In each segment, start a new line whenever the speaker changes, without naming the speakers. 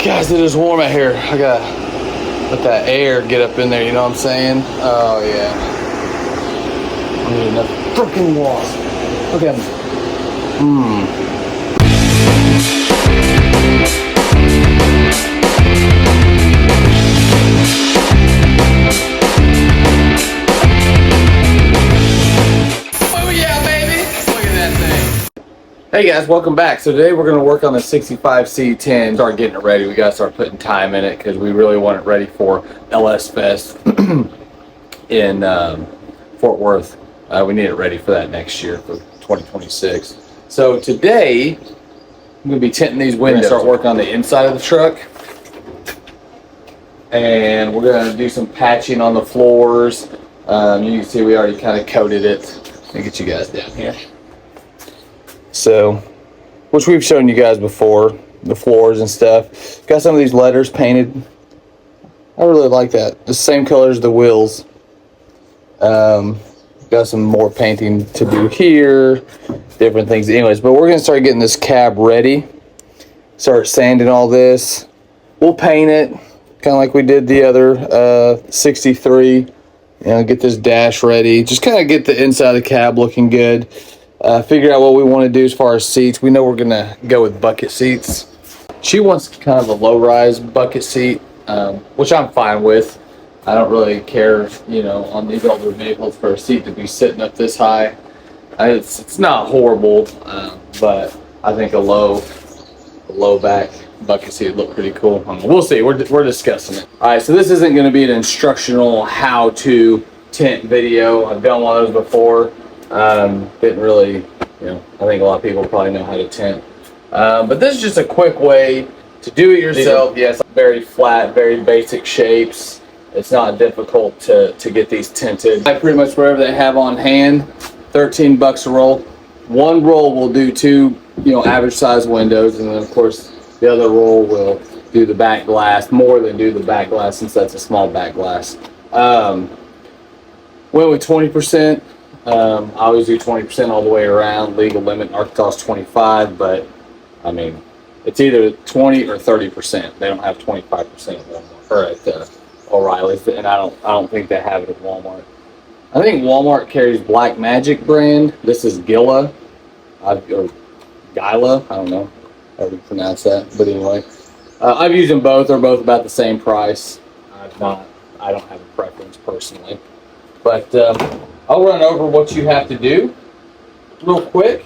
Guys, it is warm out here. I gotta let that air get up in there, you know what I'm saying? Oh yeah. I need enough freaking wasp. Look at them. Oh yeah, baby! Look at that thing. Hey guys, welcome back. So today we're going to work on the 65 C10. Start getting it ready. We got to start putting time in it because we really want it ready for LS Fest in Fort Worth. We need it ready for that next year for 2026. So today I'm going to be tinting these windows. Start working on the inside of the truck. And we're going to do some patching on the floors. You can see we already kind of coated it. Let me get you guys down here. So, which we've shown you guys before, the floors and stuff. Got some of these letters painted. I really like that. The same color as the wheels. Got some more painting to do here. Different things. Anyways, but we're going to start getting this cab ready. Start sanding all this. We'll paint it, kind of like we did the other 63. You know, get this dash ready. Just kind of get the inside of the cab looking good. Figure out what we want to do as far as seats. We know we're going to go with bucket seats. She wants kind of a low-rise bucket seat, which I'm fine with. I don't really care, you know, on these older vehicles for a seat to be sitting up this high. It's not horrible, but I think a low back bucket seat would look pretty cool. We'll see. We're discussing it. All right, so this isn't going to be an instructional how-to tint video. I've done one of those before. Didn't really, you know, I think a lot of people probably know how to tint. But this is just a quick way to do it yourself. Yes, very flat, very basic shapes. It's not difficult to get these tinted. I pretty much whatever they have on hand, $13 a roll. One roll will do two, you know, average size windows, and then of course the other roll will do the back glass, more than do the back glass since that's a small back glass. Went with 20%. I always do 20% all the way around. Legal limit in Arkansas is 25, but I mean, it's either 20 or 30%. They don't have 25% at Walmart or at O'Reilly's, and I don't think they have it at Walmart. I think Walmart carries Black Magic brand. This is Gila, or Gila. I don't know how to pronounce that, but anyway, I've used them both. They're both about the same price. I don't have a preference personally, but. I'll run over what you have to do real quick.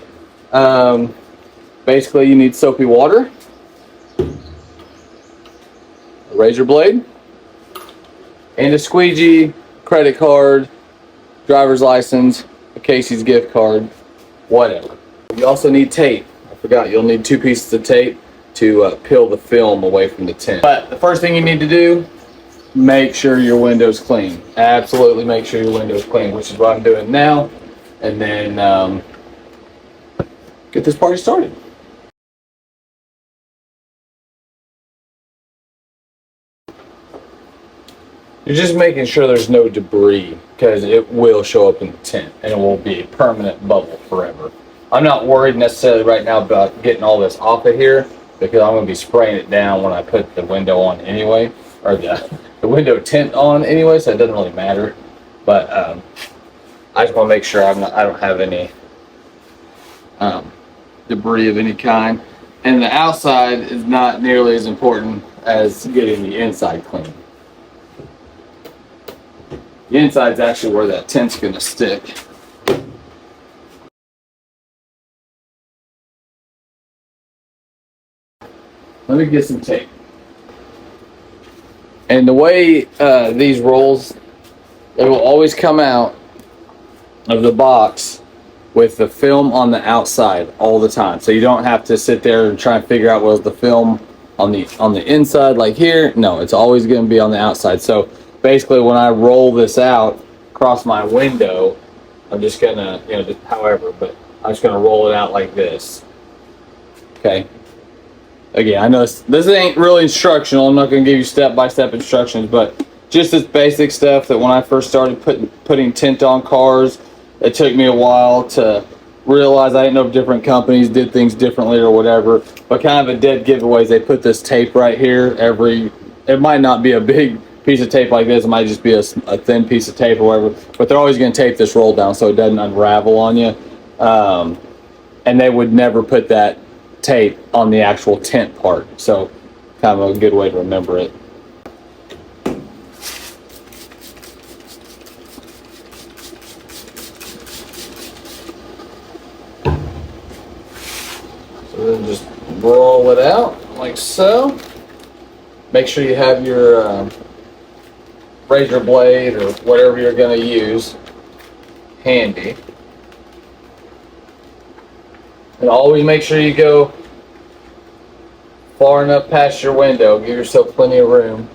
Basically, you need soapy water, a razor blade, and a squeegee, credit card, driver's license, a Casey's gift card, whatever. You also need tape. I forgot, you'll need 2 pieces of tape to peel the film away from the tint. But the first thing you need to do, make sure your window's clean. Absolutely make sure your window's clean, which is what I'm doing now. And then get this party started. You're just making sure there's no debris because it will show up in the tint and it will be a permanent bubble forever. I'm not worried necessarily right now about getting all this off of here because I'm going to be spraying it down when I put the window on anyway, or the window tint on anyway, so it doesn't really matter. But I just want to make sure I don't have any debris of any kind. And the outside is not nearly as important as getting the inside clean. The inside is actually where that tint's going to stick. Let me get some tape. And the way these rolls, they will always come out of the box with the film on the outside all the time. So you don't have to sit there and try and figure out what's the film on the inside like here. No, it's always going to be on the outside. So basically when I roll this out across my window, I'm just going to, you know, just however, but I'm just going to roll it out like this. Okay. Again, I know this ain't really instructional. I'm not going to give you step-by-step instructions, but just this basic stuff that when I first started putting tint on cars, it took me a while to realize I didn't know if different companies did things differently or whatever, but kind of a dead giveaway is they put this tape right here it might not be a big piece of tape like this, it might just be a thin piece of tape or whatever, but they're always going to tape this roll down so it doesn't unravel on you. And they would never put that tape on the actual tint part, so kind of a good way to remember it. So then just roll it out like so. Make sure you have your razor blade or whatever you're going to use handy. And always make sure you go far enough past your window. Give yourself plenty of room.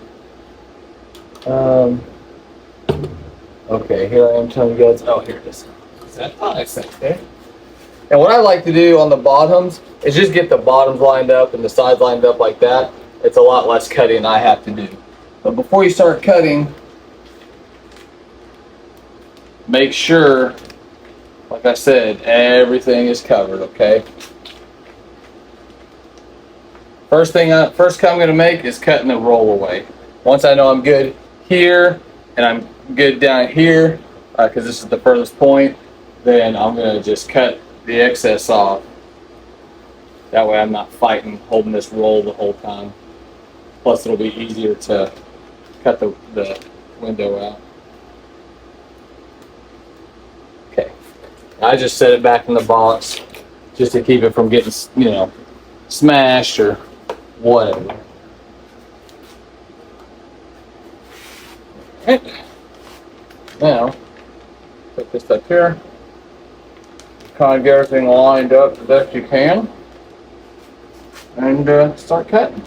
Okay, here I am telling you guys. Oh, here it is. Is that nice right there? And what I like to do on the bottoms is just get the bottoms lined up and the sides lined up like that. It's a lot less cutting I have to do. But before you start cutting, make sure, like I said, everything is covered, okay? First cut I'm gonna make is cutting the roll away. Once I know I'm good here and I'm good down here, because this is the furthest point, then I'm gonna just cut the excess off. That way I'm not fighting, holding this roll the whole time. Plus it'll be easier to cut the window out. Okay, I just set it back in the box just to keep it from getting, you know, smashed or whatever. Alright, now put this up here. Kind of get everything lined up the best you can, and start cutting.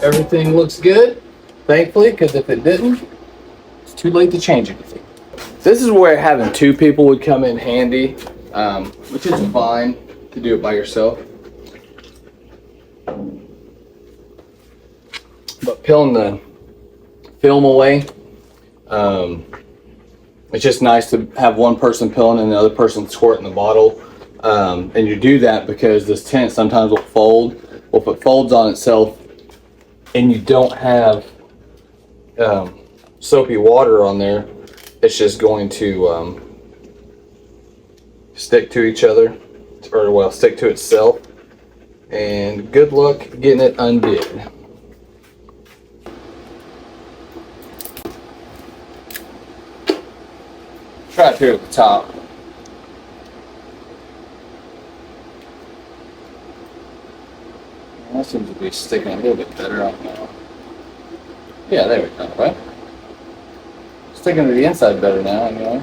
Everything looks good, thankfully, because if it didn't, it's too late to change anything. This is where having two people would come in handy, which is fine to do it by yourself. But peeling the film away, it's just nice to have one person peeling and the other person squirting the bottle. And you do that because this tint sometimes will fold. Well, if it folds on itself and you don't have soapy water on there, it's just going to stick to each other, or well, stick to itself, and good luck getting it undid. Try it here at the top. That seems to be sticking a little bit better right now. Yeah, there we go, right? Sticking to the inside better now, anyway.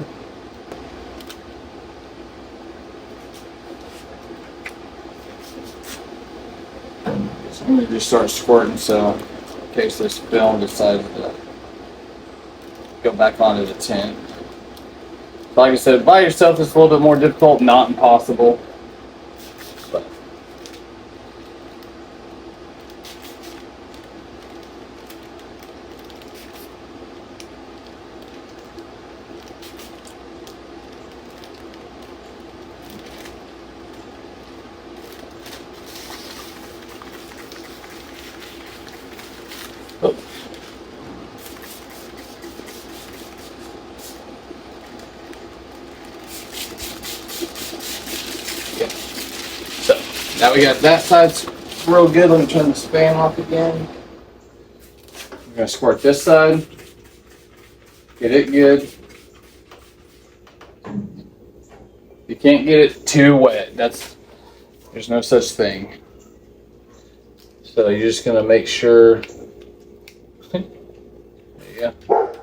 So I'm going to just start squirting, so in case this film decides to go back onto the tint. Like I said, by yourself it's a little bit more difficult, not impossible. But oh. Yeah. So now we got that side real good. Let me turn the span off again. I'm gonna squirt this side. Get it good. You can't get it too wet. There's no such thing. So you're just gonna make sure. There you go.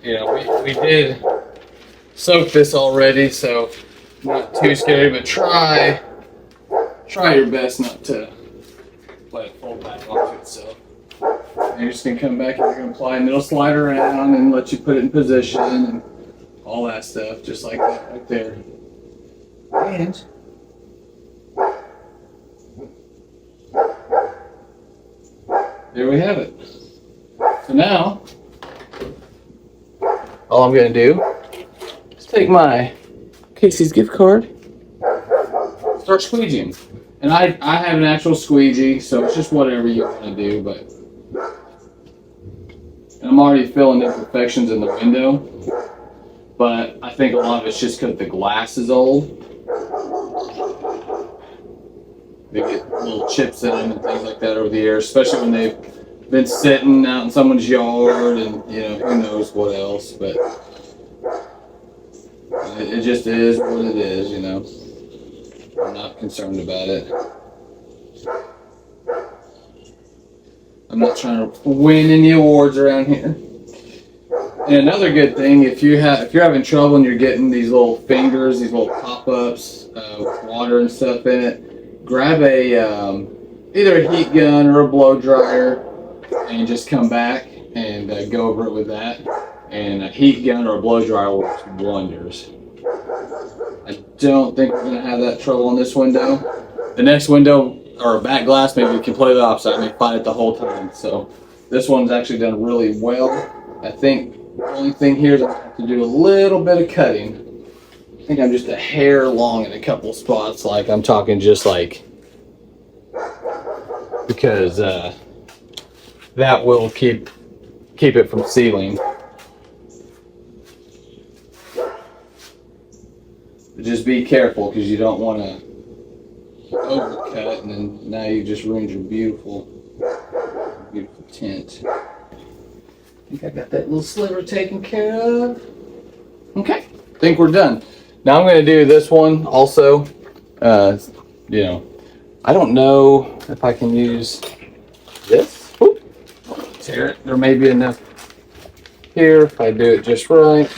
You know, we did soak this already, so not too scary. But try your best not to let it fold back onto itself. And you're just gonna come back and you're gonna apply, and it'll slide around and let you put it in position and all that stuff, just like that right there. And there we have it. So now, all I'm gonna do is take my Casey's gift card, start squeegeeing. And I have an actual squeegee, so it's just whatever you want to do, but and I'm already feeling imperfections in the window, but I think a lot of it's just because the glass is old. They get little chips in them and things like that over the years, especially when they've been sitting out in someone's yard and, you know, who knows what else, but it just is what it is, you know. I'm not concerned about it. I'm not trying to win any awards around here. And another good thing, if you're having trouble and you're getting these little fingers, these little pop-ups with water and stuff in it, grab a either a heat gun or a blow dryer and just come back and go over it with that. And a heat gun or a blow dryer works wonders. I don't think we're going to have that trouble on this window. The next window, or back glass, maybe completely opposite. I may fight it the whole time. So this one's actually done really well. I think the only thing here is I have to do a little bit of cutting. I think I'm just a hair long in a couple spots. Like I'm talking just like, because that will keep it from sealing. But just be careful because you don't want to overcut, and then now you just ruined your beautiful tint. I think I got that little sliver taken care of. Okay, I think we're done. Now I'm going to do this one also. You know, I don't know if I can use this. Oop. Tear it. There may be enough here if I do it just right.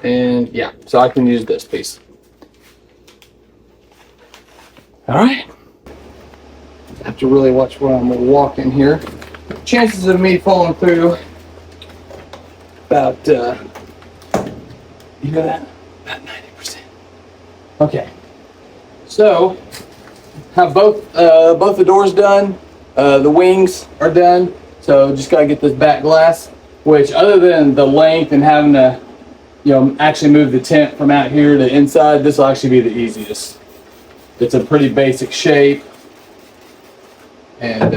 And yeah, so I can use this piece. All right. I have to really watch where I'm walking here. Chances of me falling through about, you know that? About 90%. Okay. So, have both the doors done. The wings are done. So just gotta get this back glass, which other than the length and having to, you know, actually move the tint from out here to inside, this will actually be the easiest. It's a pretty basic shape, and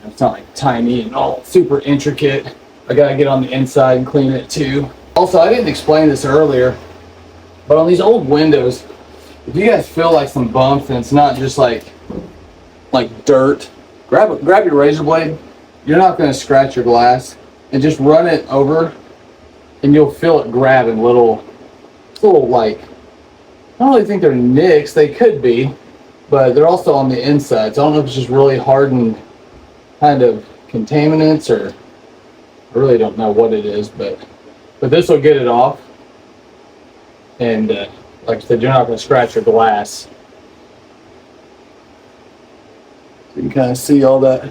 it's not like tiny and all super intricate. I gotta get on the inside and clean it too. Also, I didn't explain this earlier, but on these old windows, if you guys feel like some bumps and it's not just like dirt, grab your razor blade. You're not gonna scratch your glass, and just run it over, and you'll feel it grabbing little like, I don't really think they're nicks. They could be, but they're also on the inside. So I don't know if it's just really hardened kind of contaminants, or I really don't know what it is, but this will get it off. And like I said, you're not going to scratch your glass. So you can kind of see all that.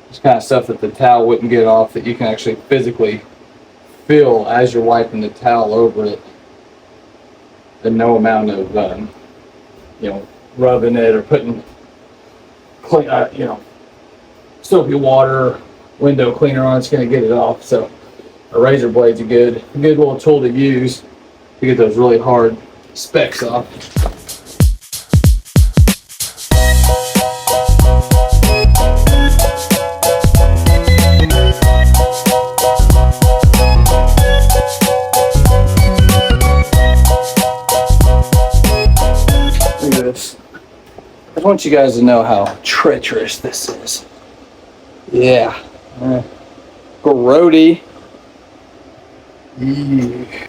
It's kind of stuff that the towel wouldn't get off, that you can actually physically feel as you're wiping the towel over it. And no amount of you know, rubbing it or putting clean, you know, soapy water, window cleaner on, it's going to get it off. So a razor blade's a good little tool to use to get those really hard specks off. I want you guys to know how treacherous this is. Yeah. Grody. Yeah.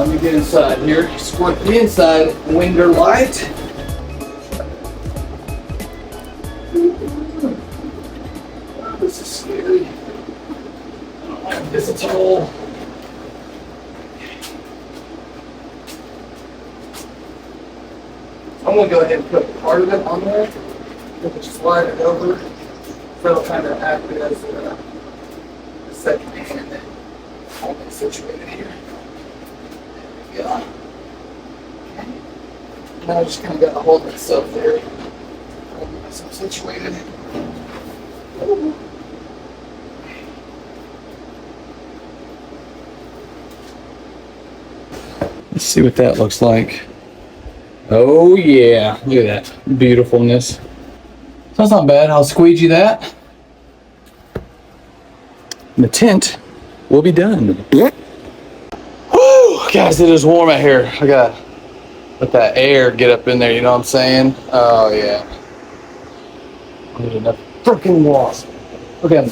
let me get inside here. Squirt the inside window light. Oh, this is scary. I don't like this at all. I'm gonna go ahead and put part of it on there. We'll just slide it over. So it'll kind of act as a second hand. I'll get situated here. There we go. Okay. Now I just kind of got to hold myself there. I'll get myself situated. Let's see what that looks like. Oh yeah, look at that beautifulness. So that's not bad. I'll squeegee that. And the tint will be done. Woo! Guys, it is warm out here. I gotta let that air get up in there, you know what I'm saying? Oh yeah. I need enough freaking wasp. Okay.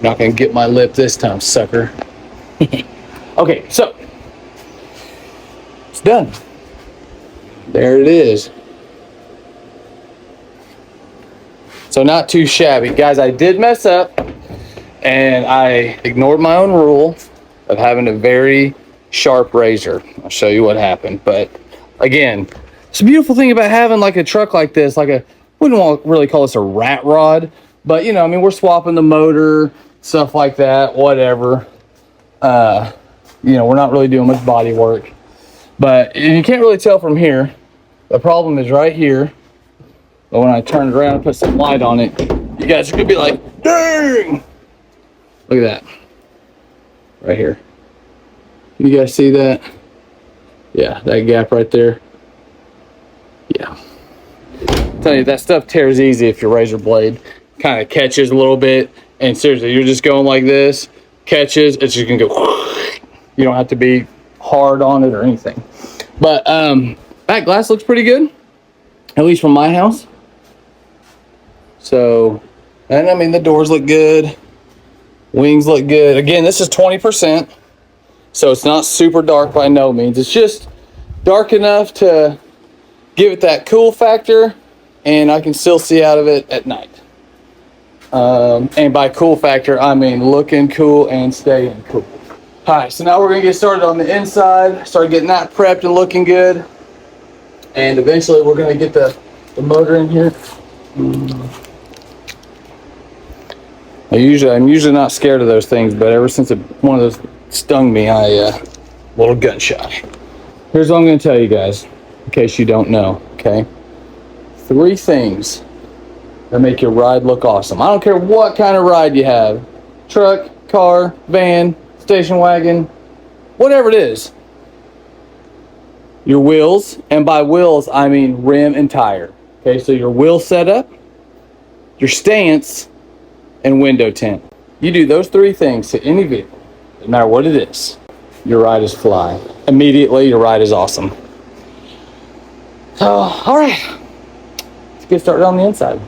Not gonna get my lip this time, sucker. Okay, so it's done. There it is. So not too shabby. Guys, I did mess up and I ignored my own rule of having a very sharp razor. I'll show you what happened. But again, it's a beautiful thing about having like a truck like this, like a, wouldn't want to really call this a rat rod, but you know, I mean, we're swapping the motor, stuff like that, whatever. You know, we're not really doing much body work, but you can't really tell from here. The problem is right here. But when I turn it around and put some light on it, you guys are gonna be like, dang! Look at that. Right here. Can you guys see that? Yeah, that gap right there. Yeah. I'm telling you, that stuff tears easy if your razor blade kind of catches a little bit. And seriously, you're just going like this, catches, it's just gonna go. You don't have to be hard on it or anything. But back glass looks pretty good, at least from my house. So, and I mean, the doors look good. Wings look good. Again, this is 20%. So it's not super dark by no means. It's just dark enough to give it that cool factor. And I can still see out of it at night. And by cool factor, I mean looking cool and staying cool. All right, so now we're gonna get started on the inside. Start getting that prepped and looking good. And eventually we're gonna get the motor in here. I'm usually not scared of those things, but ever since one of those stung me, a little gun shy. Here's what I'm going to tell you guys, in case you don't know, okay? 3 things that make your ride look awesome. I don't care what kind of ride you have. Truck, car, van, station wagon, whatever it is. Your wheels, and by wheels, I mean rim and tire. Okay, so your wheel setup, your stance, and window tint. You do those 3 things to any vehicle, no matter what it is, your ride is fly. Immediately, your ride is awesome. So, all right, let's get started on the inside.